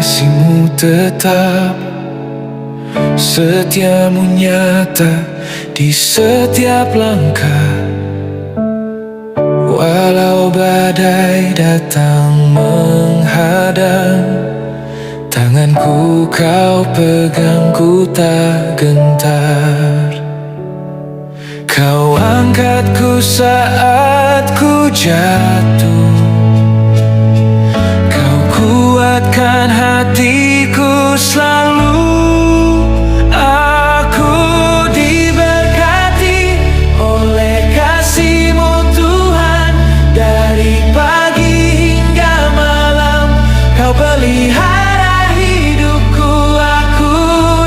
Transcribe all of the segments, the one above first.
kasihmu tetap, setiamu nyata di setiap langkah. Walau badai datang menghadang, tanganku kau pegang, ku tak gentar. Kau angkatku saat ku jatuh, kau kuatkan hatiku selalu. Aku diberkati oleh kasih-Mu Tuhan, dari pagi hingga malam Kau pelihara hidupku. Aku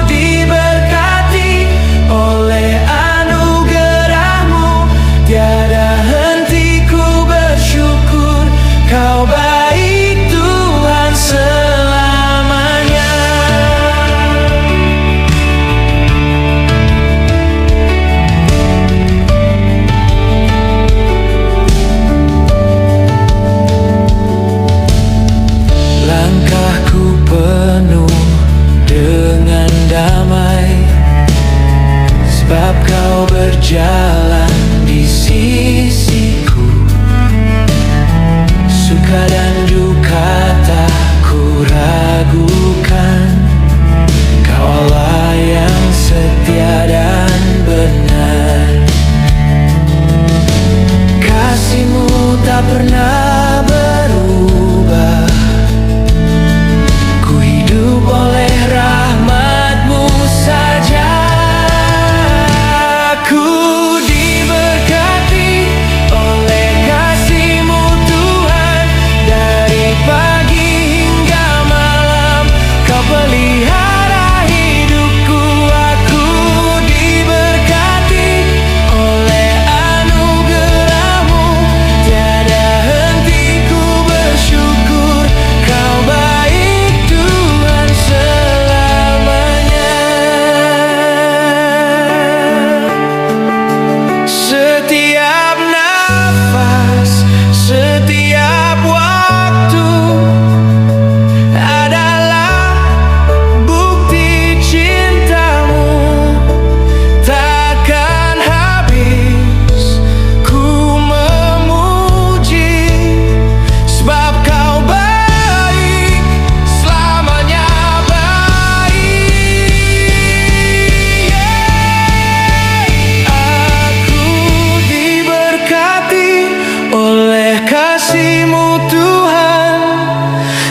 diberkati oleh anugerah-Mu, tiada henti ku bersyukur. Kau baik Tuhan selamanya. Langkahku penuh dengan damai, sebab Kau berjalan di sisiku. Suka dan duka tak ku ragukan, Kau Allah yang setia dan benar. Kasih-Mu tak pernah berubah, ku hidup oleh rahmat-Mu saja. Aku diberkati oleh kasih-Mu Tuhan, dari pagi hingga malam Kau pelihara hidupku. Aku diberkati oleh anugerah-Mu, tiada henti ku bersyukur. Kau baik Tuhan selamanya. Setiap nafas, setiap waktu adalah bukti cinta-Mu. Takkan habis ku memuji, sebab Kau baik, selamanya baik. Aku diberkati oleh kasih-Mu Tuhan,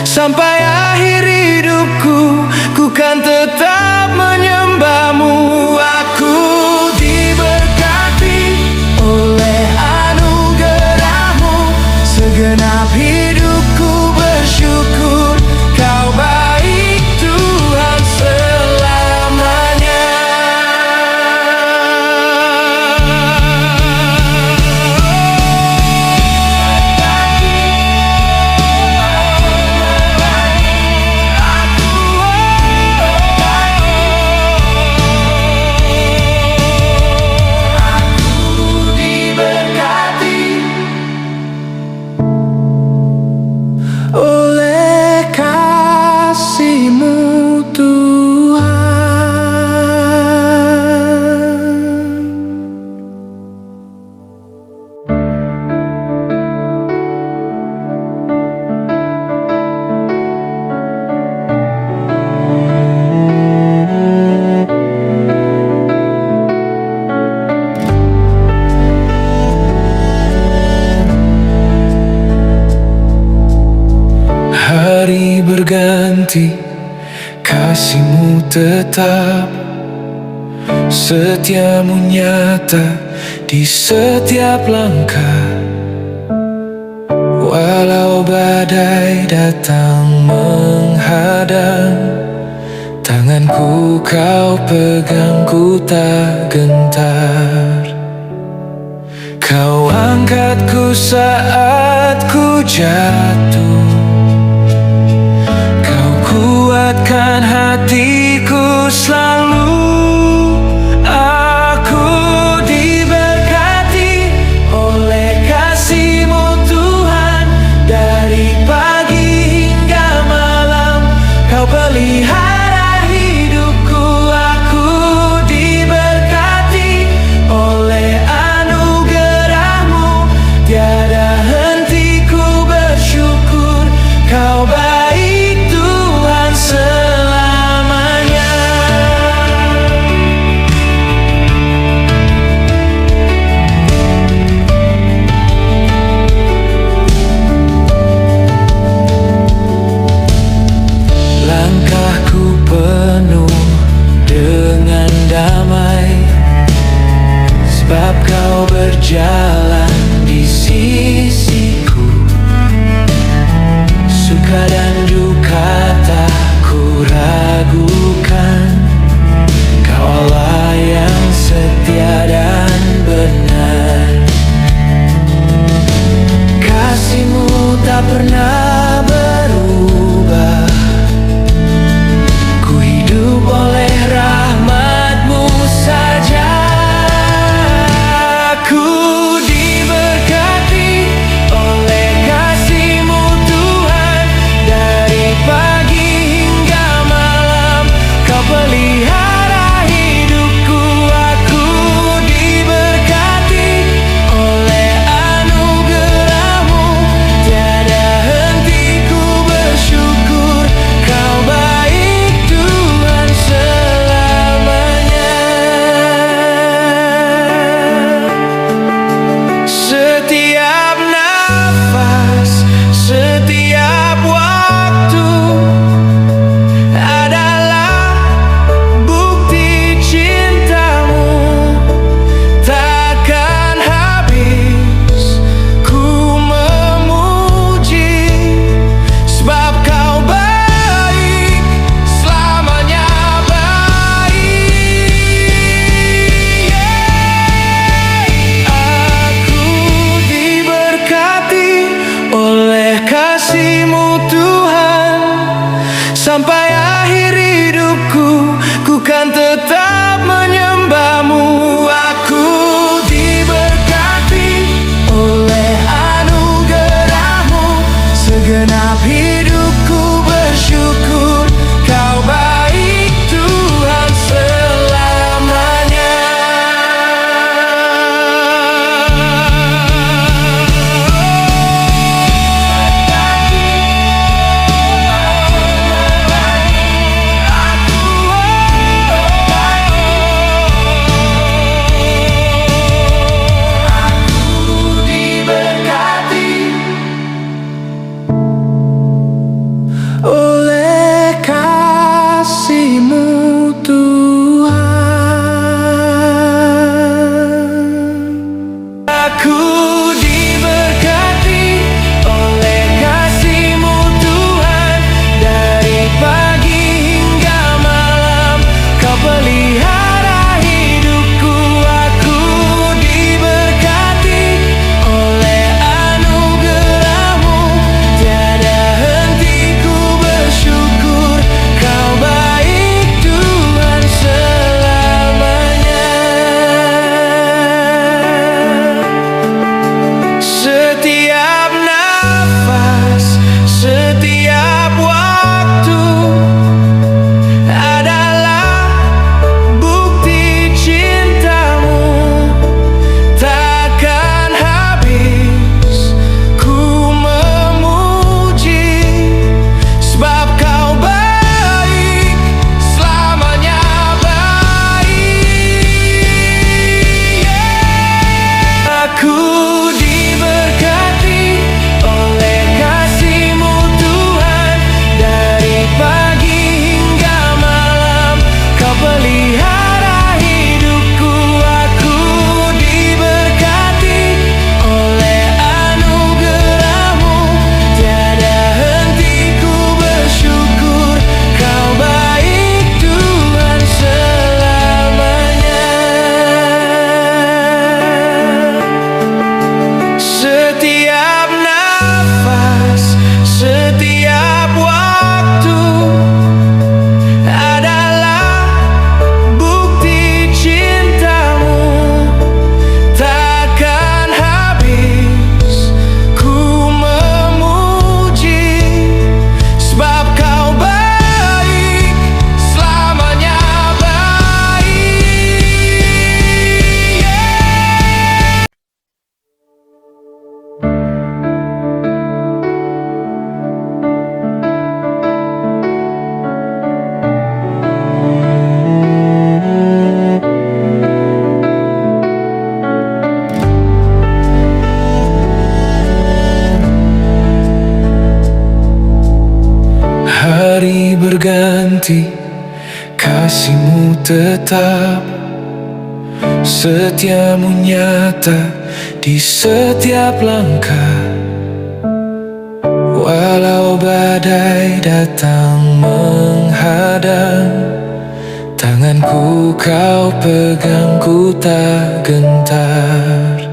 sampai akhir hidupku ku kan tetap menyembah-Mu. Aku diberkati oleh anugerah-Mu, segenap hidupku bersyukur. Kau baik Tuhan selamanya. Aku diberkati oleh kasih-Mu Tuhan. Hari berganti, kasih-Mu tetap, setiamu nyata di setiap langkah. Walau badai datang menghadang, tanganku Kau pegang, ku tak gentar. Kau angkatku saat ku jatuh, Kau kuatkan hatiku selalu. Aku diberkati oleh kasih-Mu Tuhan, dari pagi hingga malam Kau sebab kau berjalan di sisiku. Suka dan duka tak ku ragukan, kau Allah yang setia dan benar. Kasih-Mu tak pernah berubah, ku hidup oleh rahmat-Mu saja. Ku diberkati oleh kasih-Mu Tuhan, dari pagi hingga malam kau pelihara hidupku. Aku diberkati oleh anugerah-Mu, tiada henti ku bersyukur. Kau baik Tuhan selamanya. Setiap nafas, setiap waktu adalah bukti cinta-Mu. Takkan habis ku memuji, sebab kau baik, selamanya baik. Aku diberkati oleh kasih-Mu Tuhan, sampai akhir hidupku ku kan tetap menyembah-Mu. Aku diberkati oleh anugerah-Mu, segenap hidupku bersyukur. Kau baik Tuhan selamanya. Oleh kasih-Mu Tuhan, aku diberkati oleh kasih-Mu Tuhan, dari pagi hingga malam kau pelihara hidupku. Aku diberkati oleh anugerah-Mu, tiada henti ku bersyukur. Kau baik Tuhan selamanya. Setiap nafas, setiap waktu adalah bukti cinta-Mu. Takkan habis ku memuji, sebab kau baik, selamanya baik. Aku diberkati oleh kasih-Mu Tuhan, dari pagi hingga malam kau pelihara hidupku. Aku diberkati oleh anugerah-Mu, tiada henti ku bersyukur. Kau baik Tuhan selamanya. Setiap nafas, setiap waktu adalah bukti cinta-Mu. Takkan habis ku memuji, sebab kau baik, selamanya baik. Hari berganti, kasih-Mu tetap Setiamu nyata di setiap langkah, walau badai datang menghadang. Tanganku kau pegang, ku tak gentar.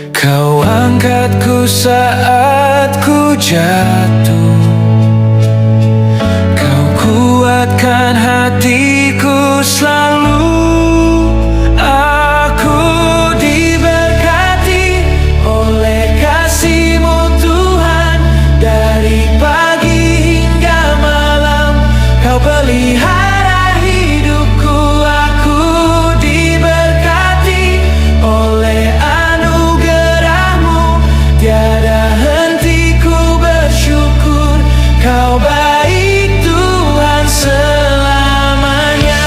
Kau angkatku saat ku jatuh, kau kuatkan hatiku selalu. Aku diberkati oleh kasih-Mu Tuhan, dari pagi hingga malam Kau pelihara hidupku. Aku diberkati oleh anugerah-Mu, tiada henti ku bersyukur. Kau baik Tuhan selamanya.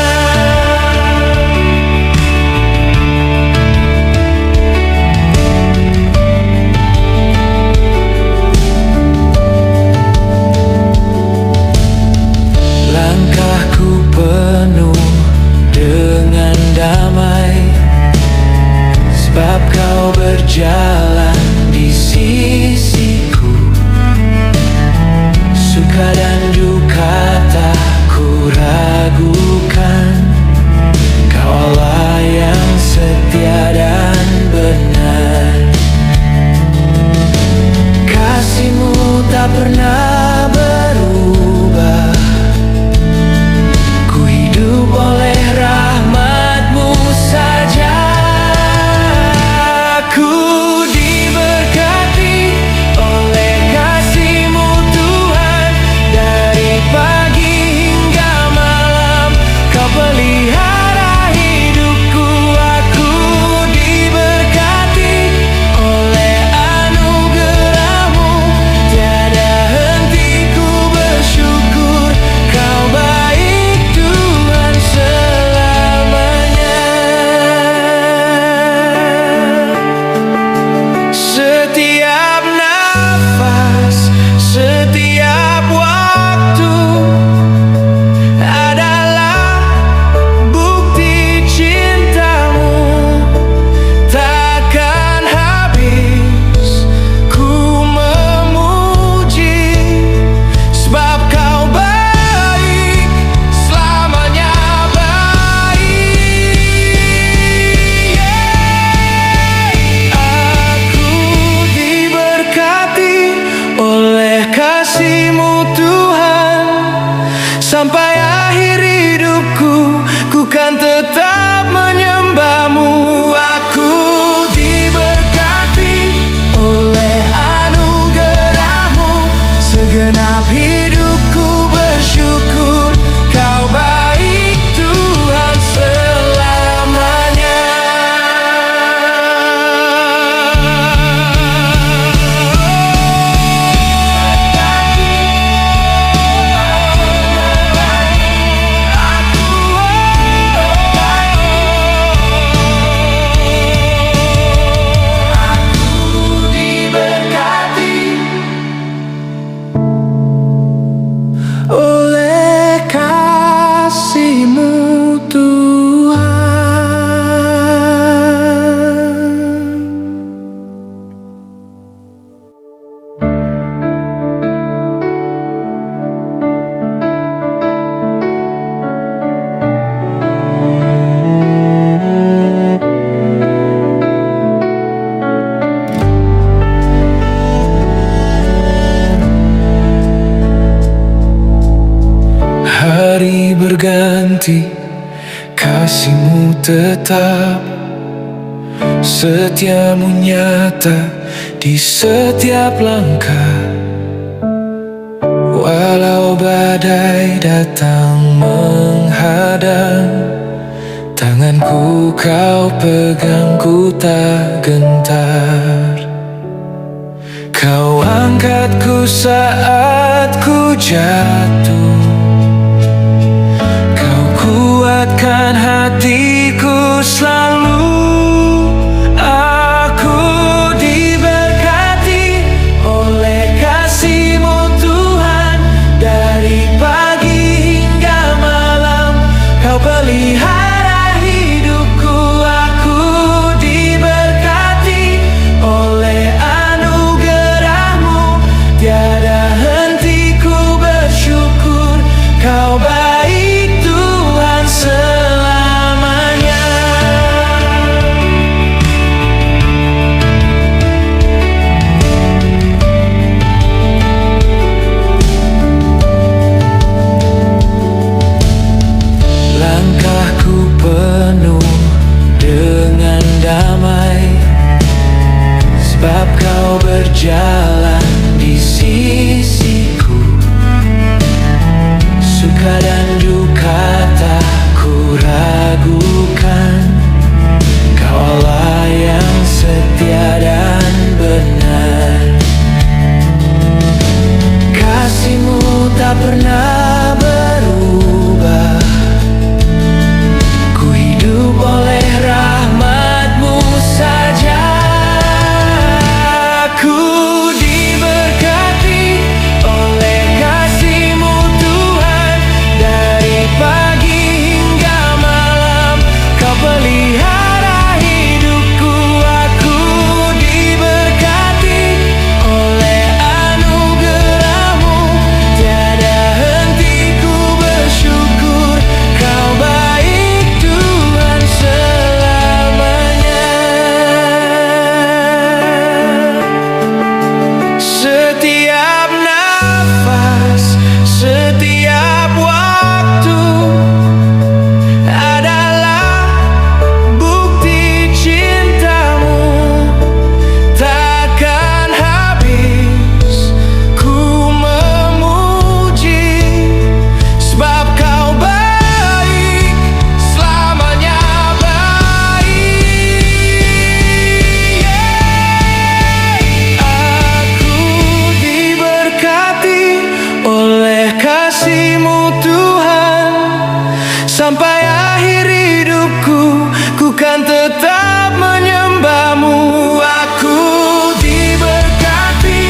Langkahku penuh dengan damai, sebab Kau berjalan di sisiku. Suka dan duka tak ku ragukan, Kau Allah yang setia dan benar. Kasih-Mu tak pernah berubah, ku hidup oleh rahmat-Mu saja. Aku diberkati oleh kasih-Mu Tuhan, dari pagi hingga malam Kau pelihara hidupku. Aku diberkati oleh anugerah-Mu, tiada henti ku bersyukur. Kau baik Tuhan selamanya. Setiap nafas, setiap waktu adalah bukti cinta-Mu. Takkan habis ku memuji, sebab Kau baik, selamanya baik. Aku diberkati oleh kasih-Mu Tuhan, sampai akhir hidupku ku kan tetap menyembah-Mu. Aku diberkati oleh anugerah-Mu, segenap hidupku bersyukur. Kau baik Tuhan selamanya. Aku diberkati oleh kasih-Mu Tuhan. Hari berganti, kasih-Mu tetap, setiamu nyata di setiap langkah. Walau badai datang menghadang, tanganku Kau pegang, ku tak gentar. Kau angkatku saat ku jatuh, Kau kuatkan hatiku selalu. Aku diberkati oleh kasih-Mu Tuhan, dari pagi hingga malam Kau pelihara hidupku. damai, sebab Kau berjalan di sisiku. Suka dan duka tak ku ragukan, Kau Allah yang setia dan benar. Kasih-Mu tak pernah berubah, ku hidup oleh rahmat-Mu saja. Ku diberkati oleh kasih-Mu Tuhan, dari pagi hingga malam Kau pelihara hidupku. Aku diberkati oleh anugerah-Mu, tiada henti ku bersyukur. Kau baik Tuhan selamanya. Setiap nafas, setiap waktu adalah bukti cinta-Mu. Takkan habis ku memuji, sebab Kau baik, selamanya baik. Aku diberkati oleh kasih-Mu Tuhan, sampai akhir hidupku ku kan tetap menyembah-Mu. Aku diberkati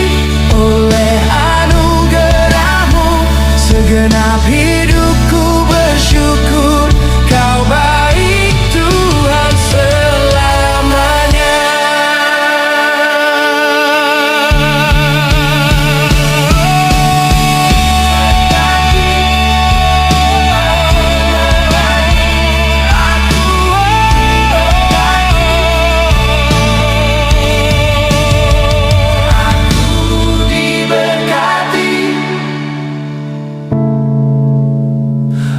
oleh anugerah-Mu, segenap hidupku bersyukur. Kau baik Tuhan selamanya. Aku diberkati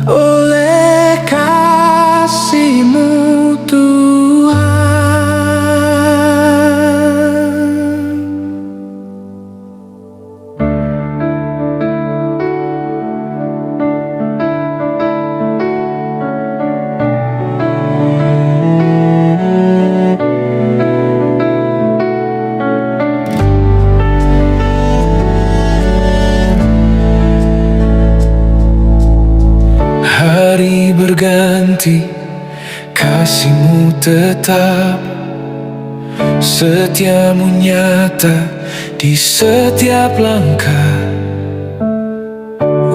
oleh kasih-Mu Tuhan. Hari berganti, kasih-Mu tetap, setia-Mu nyata di setiap langkah.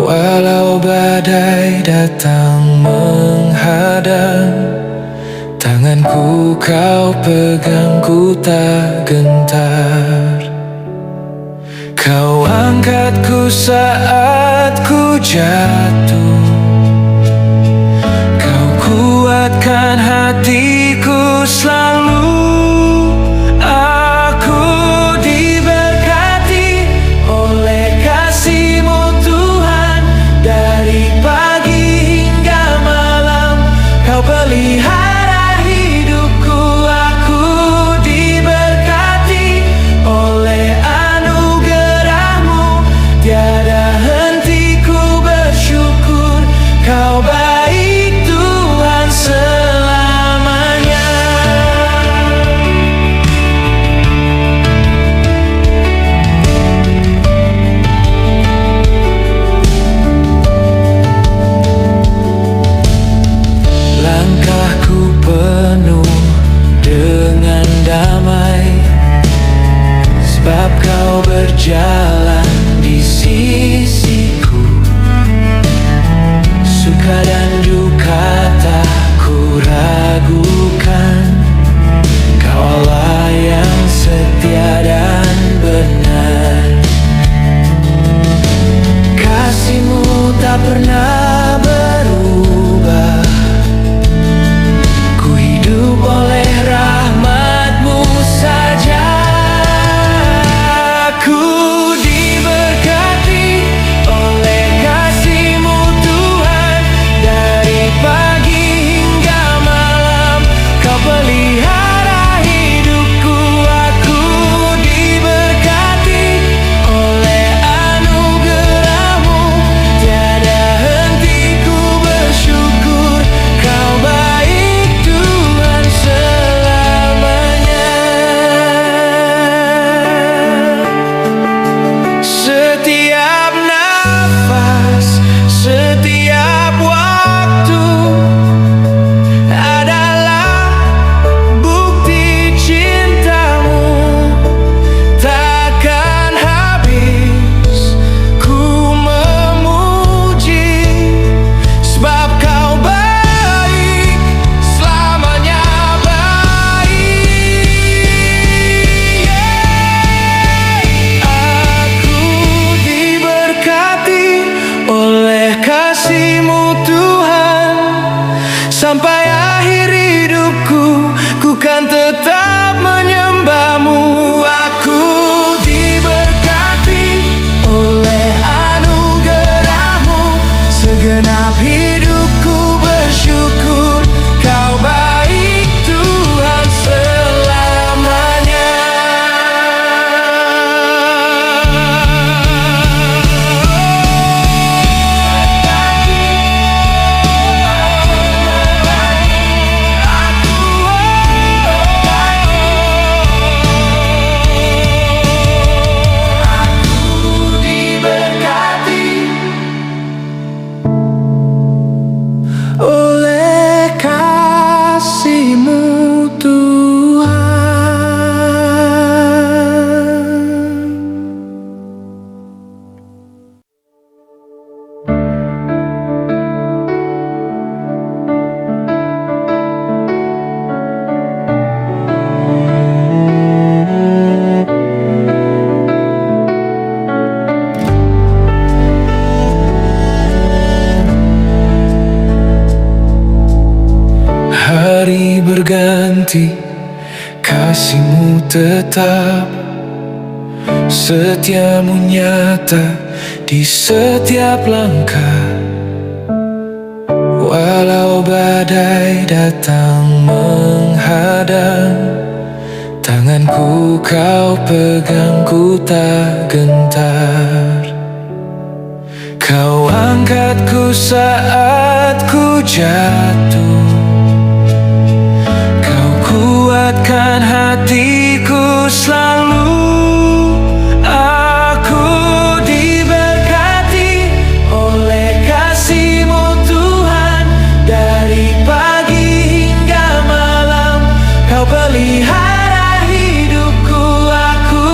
Walau badai datang menghadang, tanganku Kau pegang, ku tak gentar. Kau angkatku saat ku jatuh, Kau kuatkan hatiku selalu. Aku diberkati oleh kasih-Mu Tuhan, dari pagi hingga malam Kau pelihara hidupku. Aku diberkati oleh anugerah-Mu, tiada henti ku bersyukur. Kau baik Tuhan selamanya. berganti, kasihmu tetap, setiamu nyata di setiap langkah. Walau badai datang menghadang, tanganku kau pegang, ku tak gentar. Kau angkatku saat ku jatuh, kau kuatkan hatiku selalu. Aku diberkati oleh kasih-Mu Tuhan, dari pagi hingga malam Kau pelihara hidupku. Aku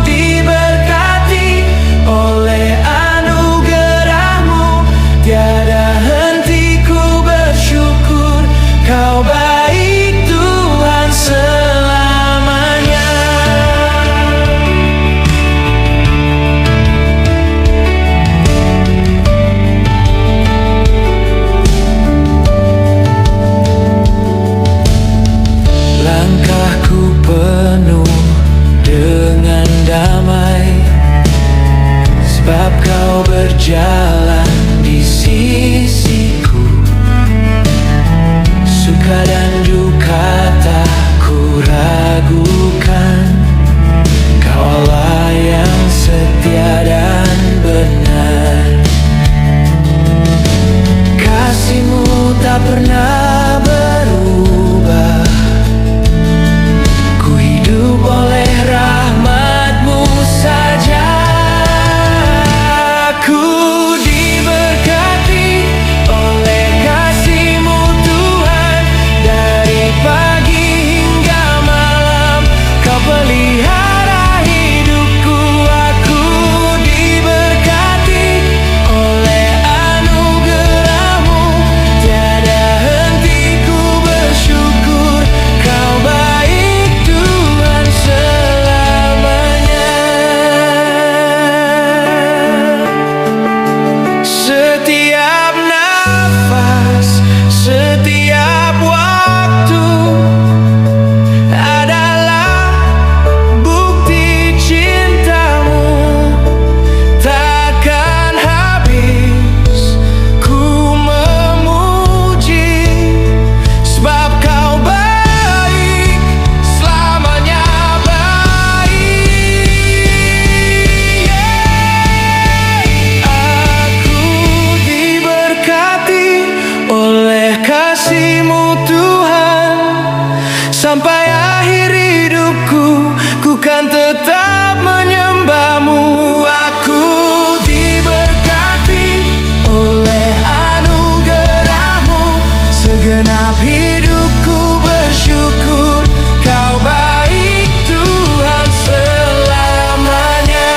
diberkati oleh anugerah-Mu, tiada henti ku bersyukur. Kau baik Tuhan selamanya. Langkahku penuh dengan damai, sebab Kau berjalan di sisiku. Suka dan duka tak ku ragukan, Kau Allah yang setia dan benar. Kasih-Mu tak pernah berubah, ku hidup oleh rahmat-Mu saja. Aku diberkati oleh kasih-Mu Tuhan, dari pagi hingga malam Kau pelihara hidupku. Aku diberkati oleh anugerah-Mu, tiada henti ku bersyukur. Kau baik Tuhan selamanya. Setiap nafas, setiap waktu adalah bukti cinta-Mu. Takkan habis ku memuji, sebab Kau baik, selamanya baik. Aku diberkati oleh kasih-Mu Tuhan, sampai akhir hidupku ku kan tetap menyembah-Mu. Aku diberkati oleh anugerah-Mu, segenap hidupku bersyukur. Kau baik Tuhan selamanya.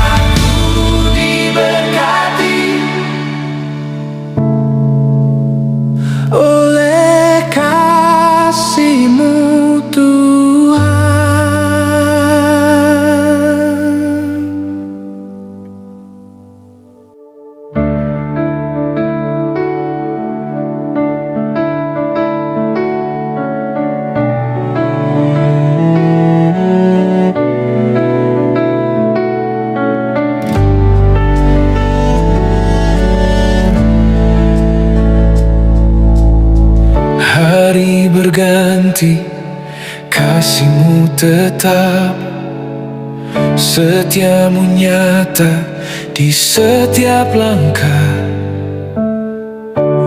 Aku diberkati oleh kasih-Mu Tuhan. Hari berganti, kasih-Mu tetap, setiamu nyata di setiap langkah.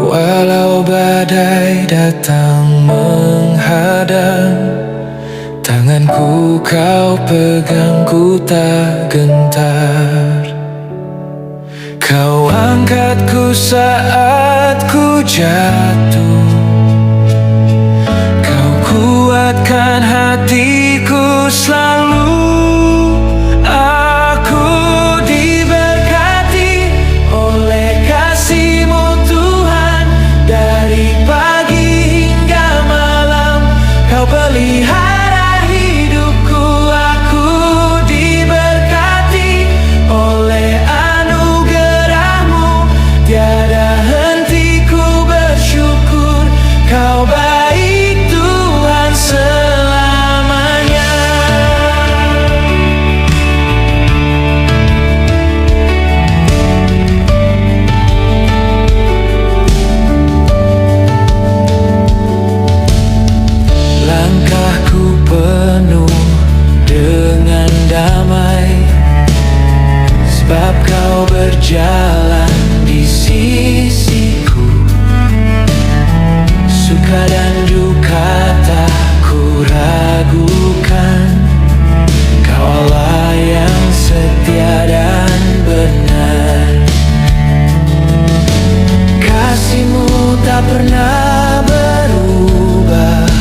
Walau badai datang menghadang, tanganku Kau pegang, ku tak gentar. Kau angkatku saat ku jatuh, Kau kuatkan hatiku selalu. Aku diberkati oleh kasih-Mu Tuhan, dari pagi suka dan duka tak ku ragukan. Kau Allah yang setia dan benar. Kasih-Mu tak pernah berubah.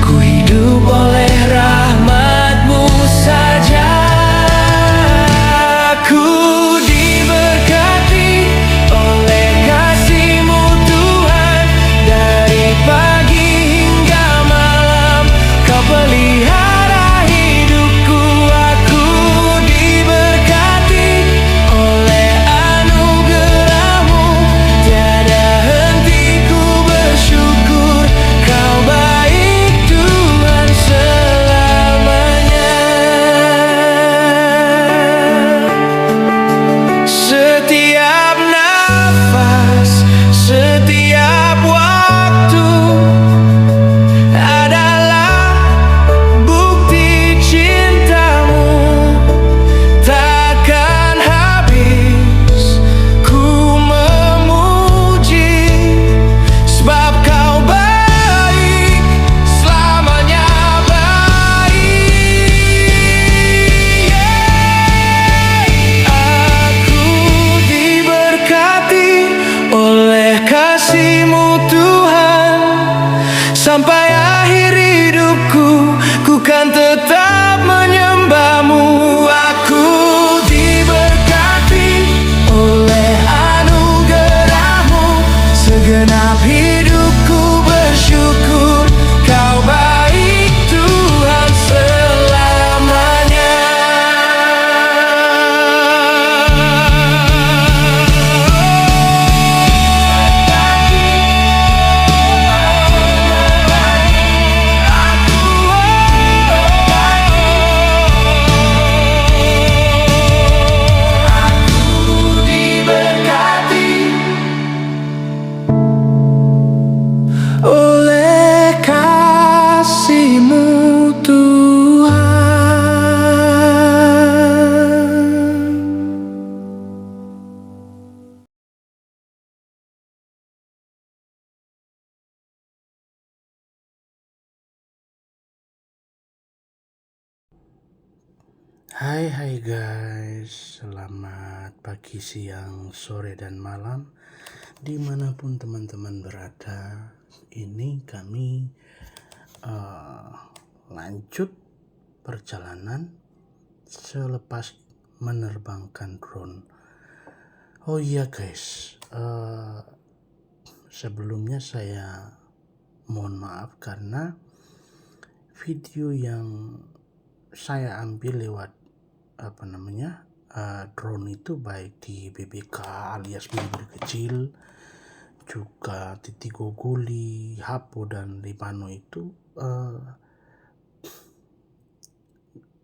Ku hidup oleh rahmat-Mu saja. Ku diberkati oleh kasih-Mu Tuhan. Dari pagi hingga malam Kau pelihara hidupku. Aku diberkati oleh anugerah-Mu. Tiada henti ku bersyukur. Kau baik Tuhan selamanya. Setiap nafas, setiap waktu adalah bukti cinta-Mu. Takkan habis ku memuji, sebab Kau baik, selamanya baik. Aku diberkati oleh kasih-Mu Tuhan. Sampai akhir hidupku, ku kan tetap menyembah-Mu. Aku diberkati oleh anugerah-Mu. Segenap hidupku bersyukur. Kau baik Tuhan selamanya. Aku diberkati oleh kasih-Mu Tuhan. Hai guys, selamat pagi, siang, sore, dan malam dimanapun teman-teman berada. Ini kami lanjut perjalanan selepas menerbangkan drone. Oh iya guys, sebelumnya saya mohon maaf karena video yang saya ambil lewat drone itu baik di BBK alias mobil kecil, juga Titik Gogoli, Hapo, dan Limano itu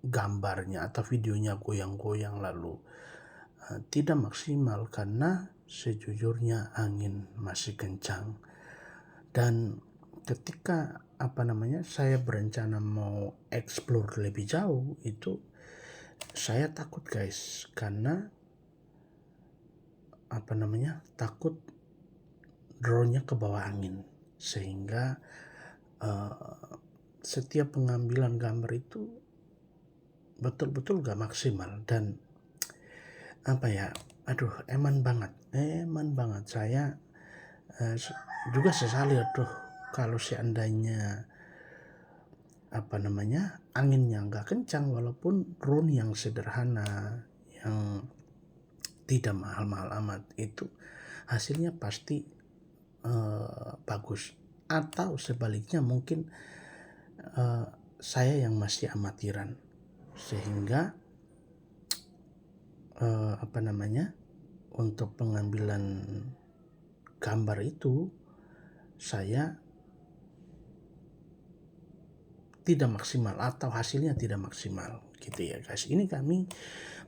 gambarnya atau videonya goyang-goyang lalu tidak maksimal karena sejujurnya angin masih kencang. Dan ketika saya berencana mau explore lebih jauh, itu saya takut guys, karena takut drone-nya ke bawah angin, sehingga setiap pengambilan gambar itu betul-betul gak maksimal. Dan eman banget saya juga sesali kalau seandainya anginnya nggak kencang, walaupun drone yang sederhana yang tidak mahal-mahal amat itu hasilnya pasti bagus. Atau sebaliknya mungkin saya yang masih amatiran, sehingga untuk pengambilan gambar itu saya tidak maksimal atau hasilnya tidak maksimal gitu ya guys. Ini kami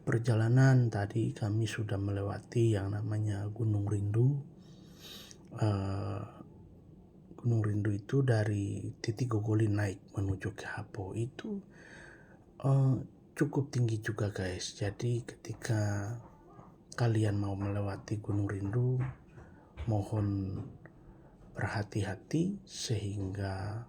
perjalanan tadi kami sudah melewati yang namanya Gunung Rindu. Gunung Rindu itu dari Titik Gogoli naik menuju ke Hapo itu cukup tinggi juga guys. Jadi ketika kalian mau melewati Gunung Rindu, mohon berhati-hati sehingga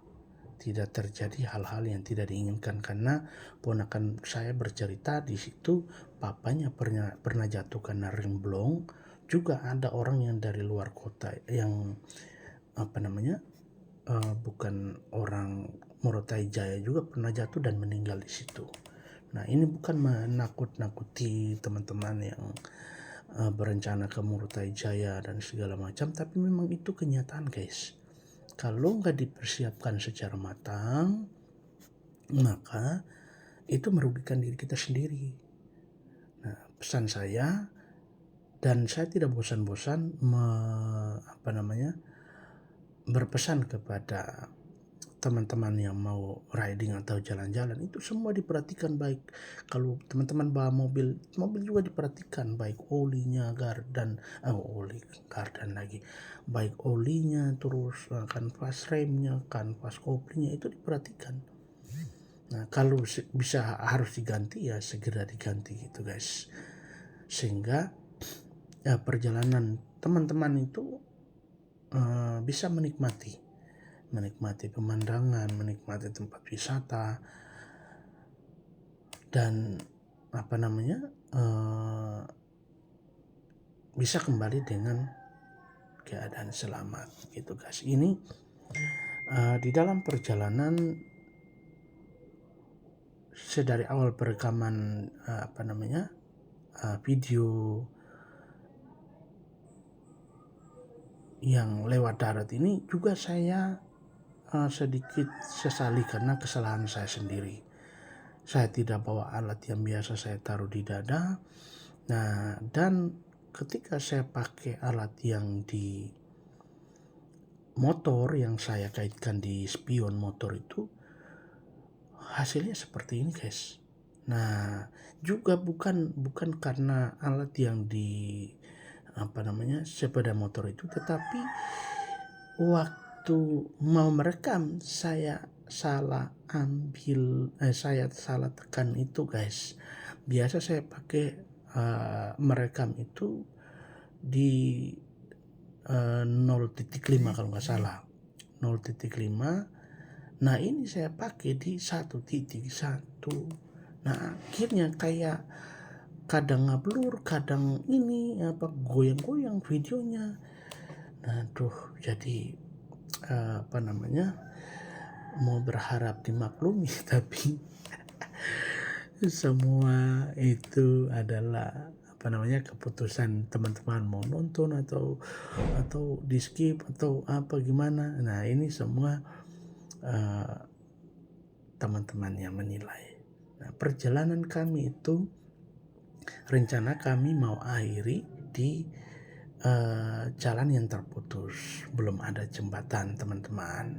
tidak terjadi hal-hal yang tidak diinginkan. Karena ponakan saya bercerita di situ papanya pernah jatuh karena remblong. Juga ada orang yang dari luar kota yang bukan orang Morotai Jaya juga pernah jatuh dan meninggal di situ. Nah, ini bukan menakut-nakuti teman-teman yang berencana ke Morotai Jaya dan segala macam, tapi memang itu kenyataan, guys. Kalau nggak dipersiapkan secara matang, maka itu merugikan diri kita sendiri. Nah, pesan saya, dan saya tidak bosan-bosan berpesan kepada teman-teman yang mau riding atau jalan-jalan, itu semua diperhatikan baik. Kalau teman-teman bawa mobil juga diperhatikan baik olinya, baik olinya, terus kanvas remnya, kanvas koplingnya itu diperhatikan. Nah, kalau bisa harus diganti ya segera diganti gitu, guys, sehingga ya perjalanan teman-teman itu bisa menikmati pemandangan, menikmati tempat wisata, dan bisa kembali dengan keadaan selamat gitu, guys. Ini di dalam perjalanan sedari awal perekaman video yang lewat darat ini juga saya sedikit sesali karena kesalahan saya sendiri. Saya tidak bawa alat yang biasa saya taruh di dada. Nah, dan ketika saya pakai alat yang di motor yang saya kaitkan di spion motor itu, hasilnya seperti ini, guys. Nah, juga bukan karena alat yang di sepeda motor itu, tetapi waktu mau merekam saya salah tekan itu, guys. Biasa saya pakai merekam itu di 0.5 kalau nggak salah, 0.5. Nah, ini saya pakai di 1.1. Nah, akhirnya kayak kadang ngeblur, kadang ini goyang-goyang videonya. Nah, jadi mau berharap dimaklumi, tapi semua itu adalah keputusan teman-teman mau nonton atau di skip atau apa gimana. Nah, ini semua teman-teman yang menilai. Nah, perjalanan kami itu rencana kami mau akhiri di jalan yang terputus, belum ada jembatan, teman-teman,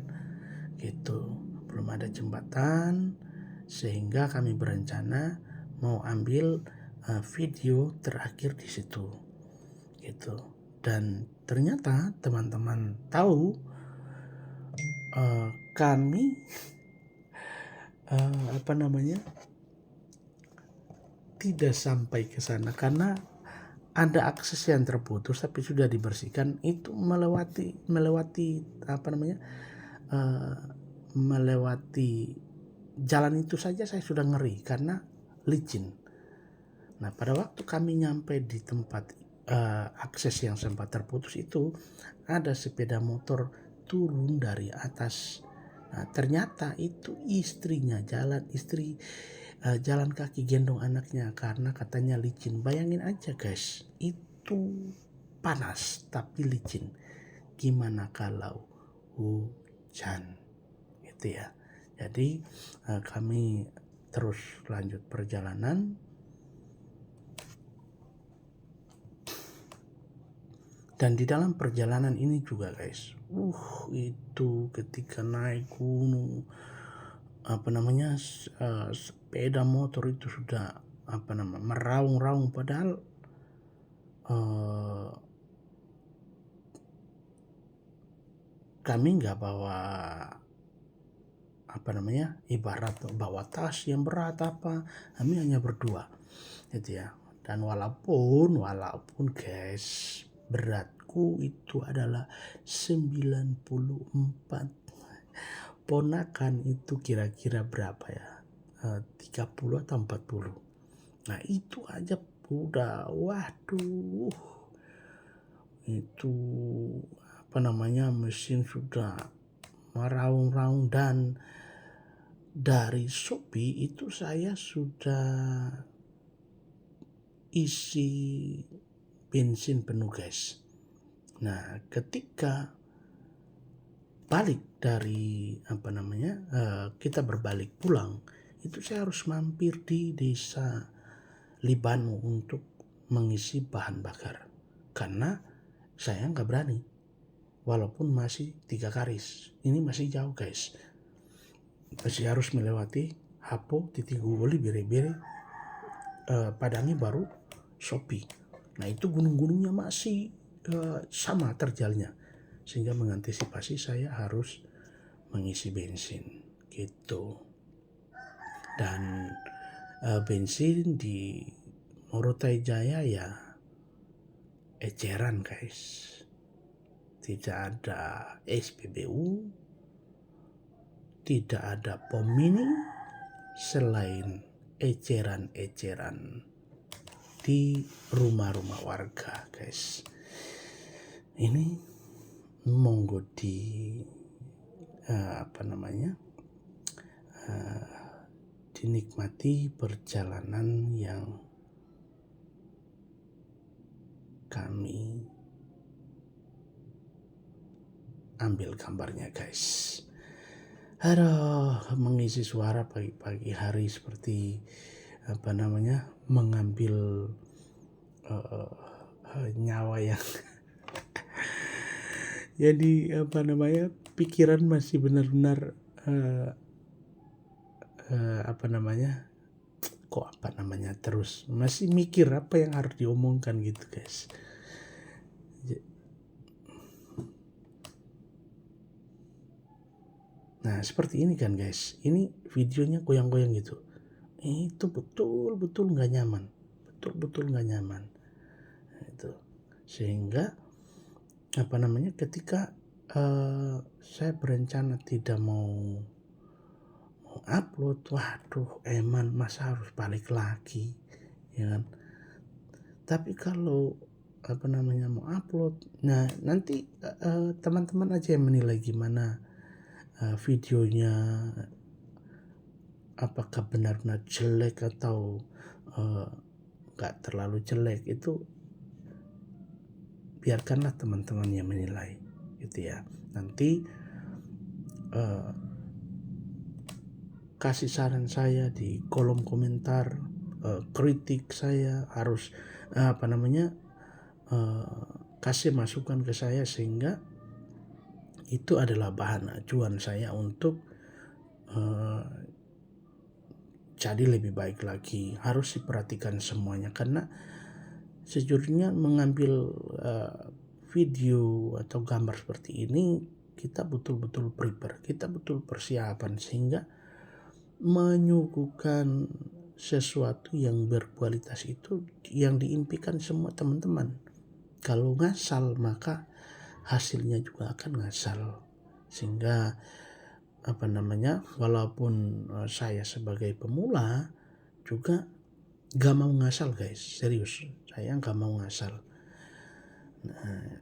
gitu, belum ada jembatan, sehingga kami berencana mau ambil video terakhir di situ, gitu. Dan ternyata teman-teman tahu kami tidak sampai ke sana karena ada akses yang terputus, tapi sudah dibersihkan. Itu melewati jalan itu saja saya sudah ngeri karena licin. Nah, pada waktu kami nyampe di tempat akses yang sempat terputus itu, ada sepeda motor turun dari atas. Nah, ternyata itu istrinya jalan kaki gendong anaknya karena katanya licin. Bayangin aja, guys, itu panas tapi licin. Gimana kalau hujan, gitu ya. Jadi kami terus lanjut perjalanan. Dan di dalam perjalanan ini juga, guys, itu ketika naik gunung, sepeda motor itu sudah meraung-raung, padahal kami nggak bawa ibarat bawa tas yang berat kami hanya berdua, gitu ya. Dan walaupun guys, beratku kakakku itu adalah 94. Ponakan itu kira-kira berapa ya? 30 atau 40. Nah itu aja udah, waduh, itu apa namanya, mesin sudah meraung-raung. Dan dari Shopee itu saya sudah isi bensin penuh guys. Nah ketika balik dari apa namanya, kita berbalik pulang, itu saya harus mampir di desa Libanu untuk mengisi bahan bakar karena saya nggak berani, walaupun masih 3 garis, ini masih jauh guys, masih harus melewati Hapo, Titiguli, Bere-Bere, Padangi, baru Shopee. Nah itu gunung-gunungnya masih sama terjalnya, sehingga mengantisipasi saya harus mengisi bensin gitu. Dan bensin di Morotai Jaya ya eceran guys, tidak ada SPBU, tidak ada pom mini, selain eceran-eceran di rumah-rumah warga guys. Ini monggo dinikmati perjalanan yang kami ambil gambarnya guys. Aduh, mengisi suara pagi-pagi hari seperti mengambil nyawa yang jadi pikiran masih benar-benar terus masih mikir apa yang harus diomongkan gitu guys. Nah seperti ini kan guys, ini videonya goyang-goyang gitu, itu betul-betul nggak nyaman, Nah, itu sehingga ketika saya berencana tidak mau upload, waduh eman masa harus balik lagi ya kan. Tapi kalau mau upload, nah nanti teman-teman aja yang menilai gimana videonya, apakah benar-benar jelek atau gak terlalu jelek, itu biarkanlah teman-teman yang menilai gitu ya. Nanti kasih saran saya di kolom komentar, kritik saya harus kasih masukan ke saya, sehingga itu adalah bahan acuan saya untuk jadi lebih baik lagi. Harus diperhatikan semuanya, karena sejujurnya mengambil video atau gambar seperti ini kita betul-betul prepare, kita betul persiapan, sehingga menyuguhkan sesuatu yang berkualitas itu yang diimpikan semua teman-teman. Kalau ngasal maka hasilnya juga akan ngasal, sehingga walaupun saya sebagai pemula juga gak mau ngasal guys, serius, saya gak mau ngasal. Nah,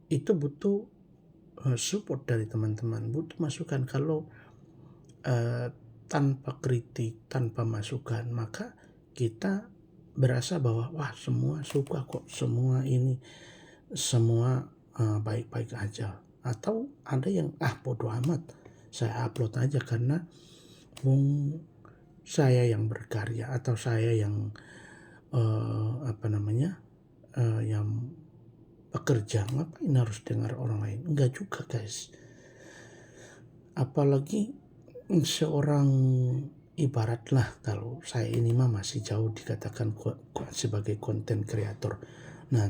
itu butuh support dari teman-teman, butuh masukan. Kalau tanpa kritik, tanpa masukan, maka kita berasa bahwa wah semua suka kok, semua baik-baik aja. Atau ada yang bodo amat, saya upload aja karena saya yang berkarya, atau saya yang yang bekerja, ngapain harus dengar orang lain? Enggak juga guys. Apalagi seorang, ibaratlah kalau saya ini masih jauh dikatakan sebagai konten kreator. Nah,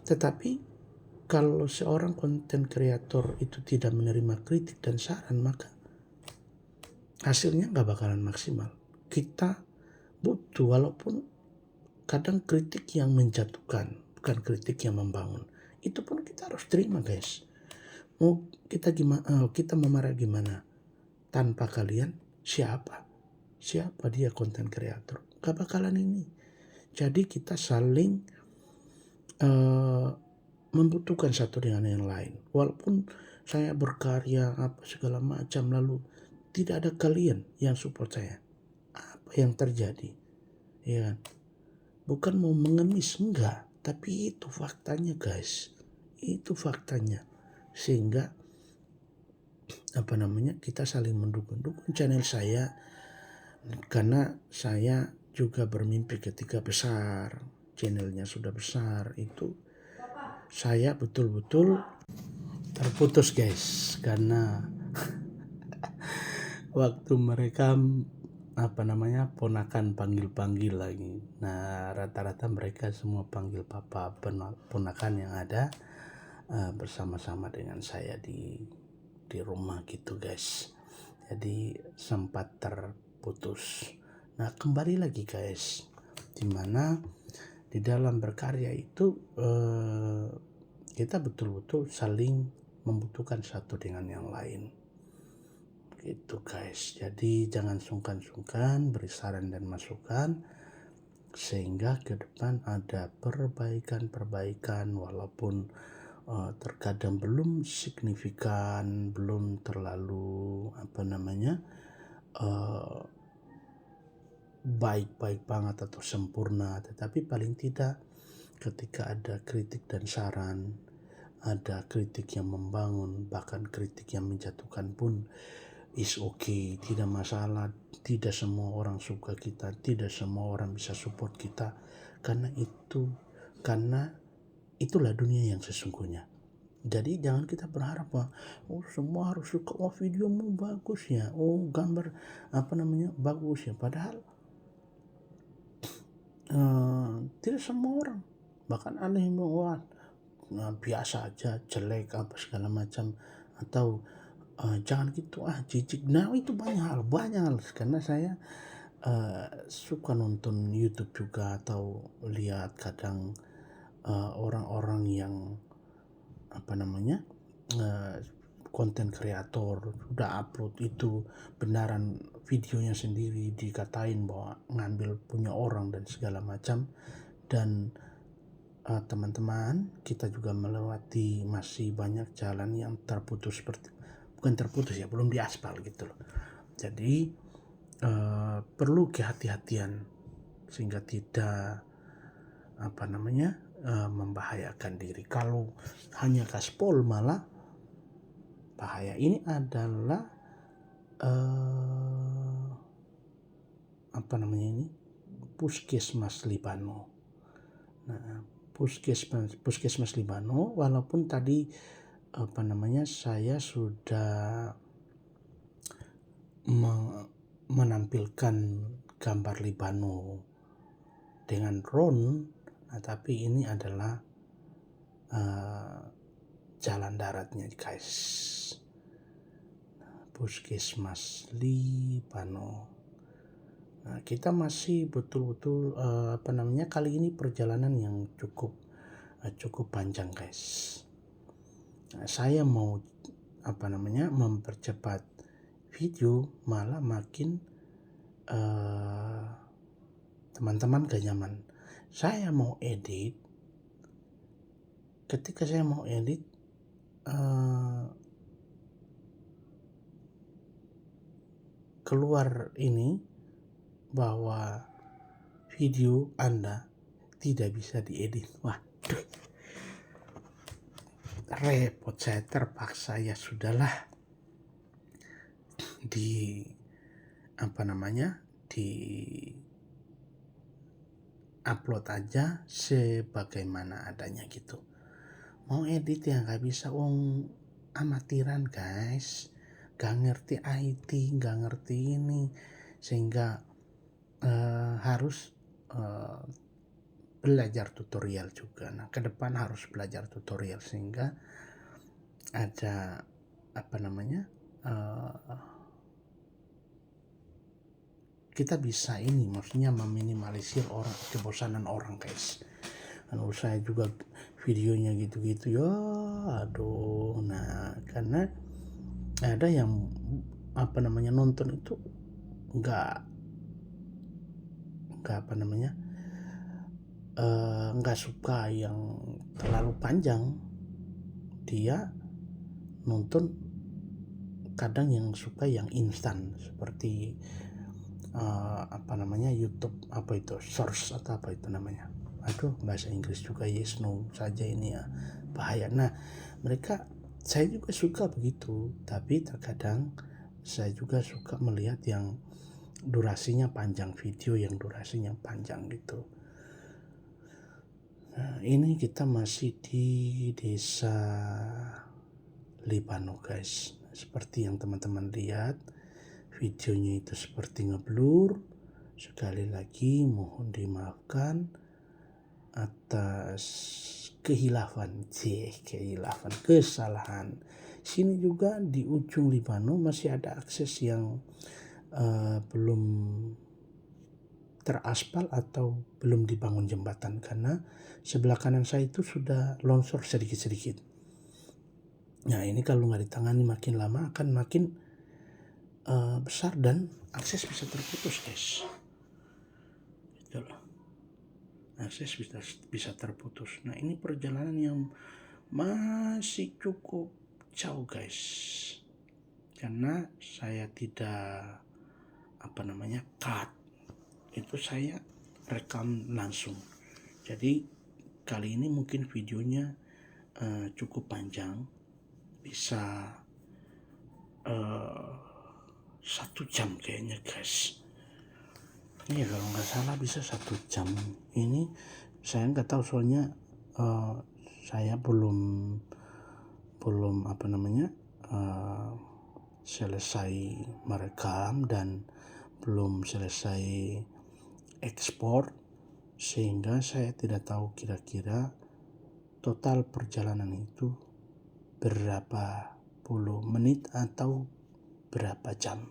tetapi kalau seorang konten kreator itu tidak menerima kritik dan saran, maka hasilnya nggak bakalan maksimal. Kita butuh, walaupun kadang kritik yang menjatuhkan, bukan kritik yang membangun. Itu pun kita harus terima, guys. Mau kita memarah gimana? Tanpa kalian siapa dia konten kreator? Gak bakalan ini. Jadi kita saling membutuhkan satu dengan yang lain. Walaupun saya berkarya apa segala macam, lalu tidak ada kalian yang support saya, apa yang terjadi? Ya kan? Bukan mau mengemis, enggak, tapi itu faktanya, guys. Itu faktanya. Sehingga kita saling mendukung channel saya, karena saya juga bermimpi ketika besar, channelnya sudah besar, itu saya betul-betul terputus, guys, karena waktu mereka ponakan panggil lagi. Nah, rata-rata mereka semua panggil papa, ponakan yang ada bersama-sama dengan saya di rumah gitu, guys. Jadi sempat terputus. Nah, kembali lagi, guys, dimana di dalam berkarya itu kita betul-betul saling membutuhkan satu dengan yang lain. Gitu, guys. Jadi jangan sungkan-sungkan beri saran dan masukan, sehingga ke depan ada perbaikan walaupun terkadang belum signifikan, belum terlalu baik-baik banget atau sempurna, tetapi paling tidak ketika ada kritik dan saran, ada kritik yang membangun, bahkan kritik yang menjatuhkan pun is okay, tidak masalah. Tidak semua orang suka kita, tidak semua orang bisa support kita, karena itulah dunia yang sesungguhnya. Jadi jangan kita berharap semua harus suka, videomu bagus ya, gambar bagus ya, padahal tidak semua orang, bahkan ada yang bilang biasa aja, jelek apa segala macam, atau jangan gitu, jijik. Nah, itu banyak hal karena saya suka nonton YouTube juga, atau lihat kadang orang-orang yang konten kreator udah upload itu benaran videonya sendiri, dikatain bahwa ngambil punya orang dan segala macam. Dan teman-teman, kita juga melewati masih banyak jalan yang belum diaspal gitu loh. Jadi perlu kehati-hatian sehingga tidak membahayakan diri. Kalau hanya gaspol malah bahaya. Ini adalah Puskesmas Libano. Nah, Puskesmas Libano, walaupun tadi saya sudah menampilkan gambar Libano dengan drone, tapi ini adalah jalan daratnya, guys. Puskesmas Libano. Nah, kita masih betul-betul kali ini perjalanan yang cukup panjang, guys. Nah, saya mau mempercepat video, malah makin teman-teman gak nyaman. Saya mau edit, ketika saya mau edit keluar ini bahwa video Anda tidak bisa diedit. Waduh, repot. Saya terpaksa, ya sudahlah, di upload aja sebagaimana adanya gitu. Mau edit ya nggak bisa, amatiran, guys, gak ngerti IT, gak ngerti ini, sehingga harus belajar tutorial juga. Nah, ke depan harus belajar tutorial sehingga ada kita bisa maksudnya meminimalisir kebosanan orang, guys. saya juga videonya gitu-gitu ya, aduh. Nah, karena ada yang nonton itu nggak nggak suka yang terlalu panjang, dia nonton kadang yang suka yang instan seperti YouTube source atau apa itu namanya, bahasa Inggris juga yes no saja ini ya, bahaya. Nah, saya juga suka begitu, tapi terkadang saya juga suka melihat yang durasinya panjang, video yang durasinya panjang gitu. Nah, ini kita masih di desa Libano guys. Seperti yang teman-teman lihat, videonya itu seperti ngeblur. Sekali lagi mohon dimaafkan atas kesalahan. Sini juga di ujung Libano masih ada akses yang belum teraspal atau belum dibangun jembatan, karena sebelah kanan saya itu sudah longsor sedikit-sedikit. Nah, ini kalau nggak ditangani makin lama akan makin besar dan akses bisa terputus guys. Gitu loh. Akses bisa terputus. Nah, ini perjalanan yang masih cukup jauh guys, karena saya tidak cut, itu saya rekam langsung. Jadi kali ini mungkin videonya cukup panjang, bisa 1 jam kayaknya guys. Iya, kalau nggak salah bisa 1 jam. Ini saya nggak tahu soalnya saya belum selesai merekam dan belum selesai ekspor, sehingga saya tidak tahu kira-kira total perjalanan itu berapa puluh menit atau berapa jam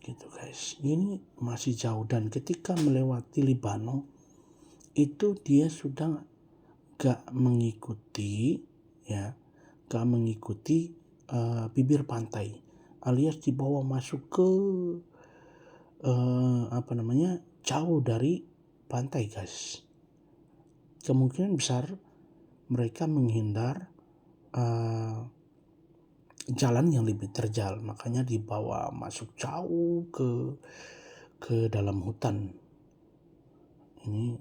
gitu guys. Ini masih jauh, dan ketika melewati Libano itu dia sudah gak mengikuti bibir pantai, alias dibawa masuk ke jauh dari pantai guys. Kemungkinan besar mereka menghindar jalan yang lebih terjal, makanya dibawa masuk jauh ke dalam hutan. Ini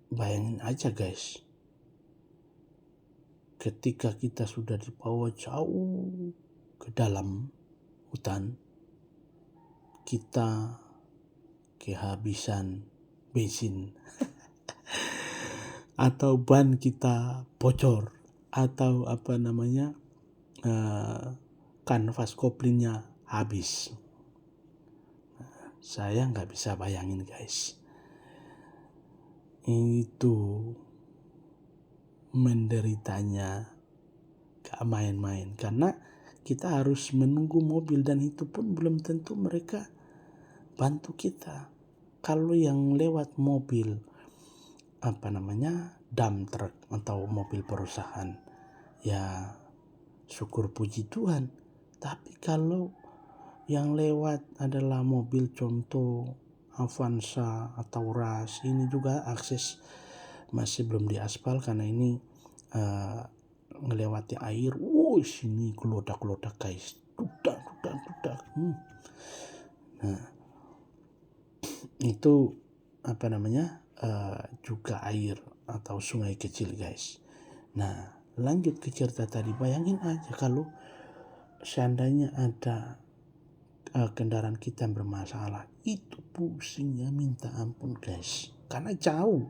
bayangin aja guys, ketika kita sudah dibawa jauh ke dalam hutan, kita kehabisan bensin atau ban kita bocor, atau kanvas koplingnya habis. Saya nggak bisa bayangin guys, itu menderitanya gak main-main, karena kita harus menunggu mobil, dan itu pun belum tentu mereka bantu kita. Kalau yang lewat mobil dump truck atau mobil perusahaan, ya syukur puji Tuhan. Tapi kalau yang lewat adalah mobil contoh Avanza atau Ras, ini juga akses masih belum diaspal, karena ini ngelewati air. Sini kelodak guys, dudak. Nah, itu juga air atau sungai kecil guys. Nah, lanjut ke cerita tadi. Bayangin aja kalau seandainya ada kendaraan kita yang bermasalah, itu pusingnya minta ampun guys, karena jauh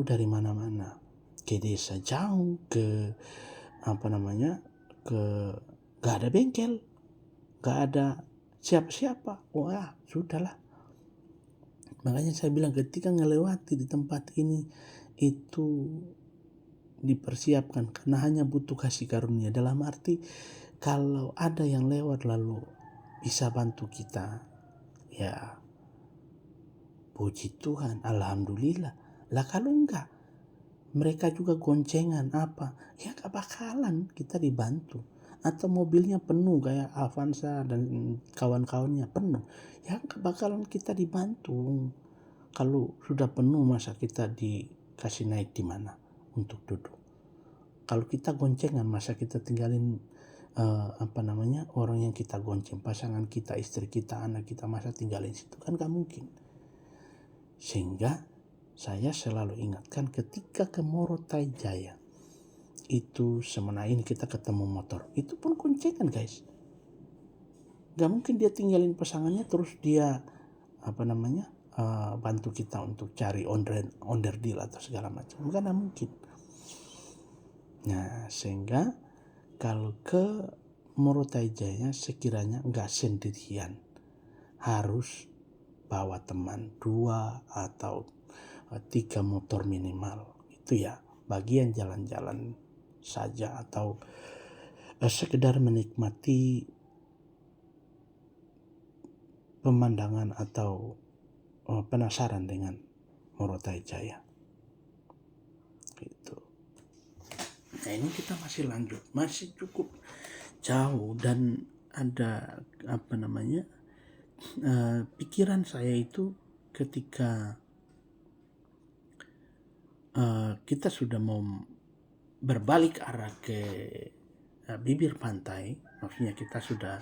dari mana-mana, ke desa jauh, ke gak ada bengkel, gak ada siapa-siapa. Wah, sudahlah. Makanya saya bilang ketika ngelewati di tempat ini itu dipersiapkan, karena hanya butuh kasih karunia. Dalam arti kalau ada yang lewat lalu bisa bantu kita, ya puji Tuhan, alhamdulillah. Lah kalau enggak, mereka juga goncengan apa, ya gak bakalan kita dibantu. Atau mobilnya penuh kayak Avanza dan kawan-kawannya penuh, ya gak bakalan kita dibantu. Kalau sudah penuh masa kita dikasih naik di mana untuk duduk? Kalau kita goncengan masa kita tinggalin orang yang kita gonceng, pasangan kita, istri kita, anak kita, masa tinggalin situ? Kan gak mungkin. Sehingga saya selalu ingatkan ketika ke Morotai Jaya itu, semena ini kita ketemu motor, itu pun goncengan guys. Gak mungkin dia tinggalin pasangannya terus dia bantu kita untuk cari onder deal atau segala macam. Bukan mungkin. Nah, sehingga kalau ke Morotai Jaya sekiranya nggak sendirian, harus bawa teman 2 atau 3 motor minimal. Itu ya bagian jalan-jalan saja atau sekedar menikmati pemandangan atau penasaran dengan Morotai Jaya. Gitu. Nah, ini kita masih lanjut, masih cukup jauh dan ada pikiran saya itu ketika kita sudah mau berbalik arah ke bibir pantai, maksudnya kita sudah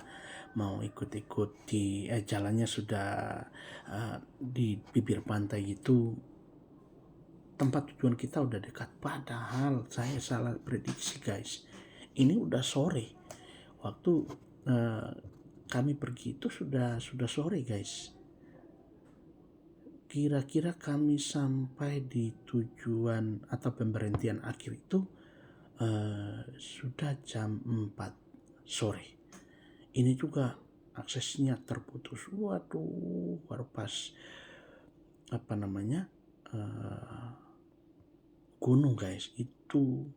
mau ikut-ikut di jalannya sudah di bibir pantai itu, tempat tujuan kita udah dekat. Padahal saya salah prediksi guys, ini udah sore. Waktu kami pergi itu sudah sore guys. Kira-kira kami sampai di tujuan atau pemberhentian akhir itu sudah jam 4 sore. Ini juga aksesnya terputus. Waduh, baru pas gunung guys, itu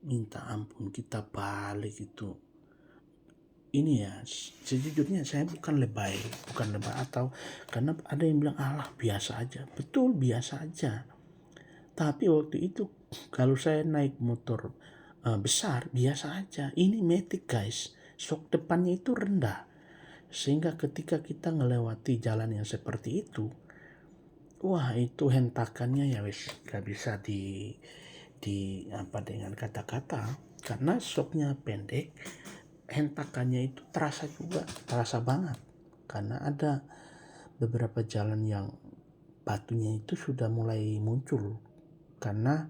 minta ampun kita balik itu. Ini ya, sejujurnya saya bukan lebay atau karena ada yang bilang alah biasa aja. Betul, biasa aja. Tapi waktu itu kalau saya naik motor besar biasa aja. Ini Matic guys, shock depannya itu rendah, sehingga ketika kita melewati jalan yang seperti itu, wah itu hentakannya ya wis gak bisa dengan kata-kata, karena shocknya pendek. Hentakannya itu terasa banget, karena ada beberapa jalan yang batunya itu sudah mulai muncul karena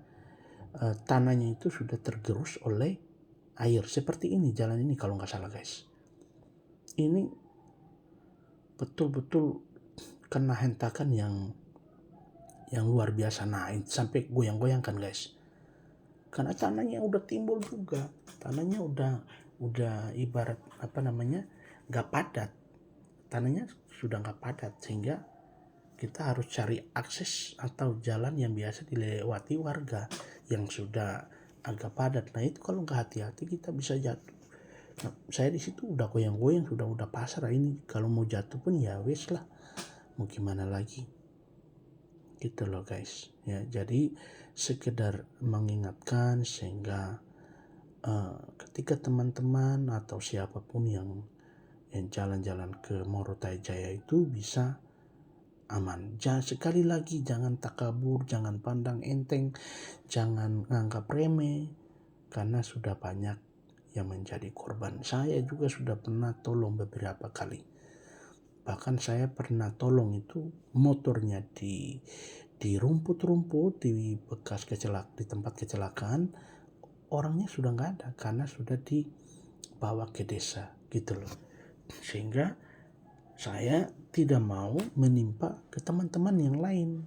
tanahnya itu sudah tergerus oleh air. Seperti ini jalan ini kalau nggak salah guys, ini betul-betul kena hentakan yang luar biasa. Nah, sampai goyang-goyang kan guys, karena tanahnya udah timbul juga, tanahnya udah ibarat nggak padat, tanahnya sudah nggak padat, sehingga kita harus cari akses atau jalan yang biasa dilewati warga yang sudah agak padat. Nah itu kalau nggak hati-hati kita bisa jatuh. Nah, saya di situ udah goyang-goyang, udah pasrah. Ini kalau mau jatuh pun ya wes lah, mau gimana lagi gitu loh guys ya. Jadi sekedar mengingatkan sehingga ketika teman-teman atau siapapun yang jalan-jalan ke Morotai Jaya itu bisa aman. Sekali lagi jangan takabur, jangan pandang enteng, jangan nganggap remeh, karena sudah banyak yang menjadi korban. Saya juga sudah pernah tolong beberapa kali. Bahkan saya pernah tolong itu motornya di rumput-rumput di bekas di tempat kecelakaan, orangnya sudah nggak ada karena sudah dibawa ke desa gitu loh. Sehingga saya tidak mau menimpa ke teman-teman yang lain,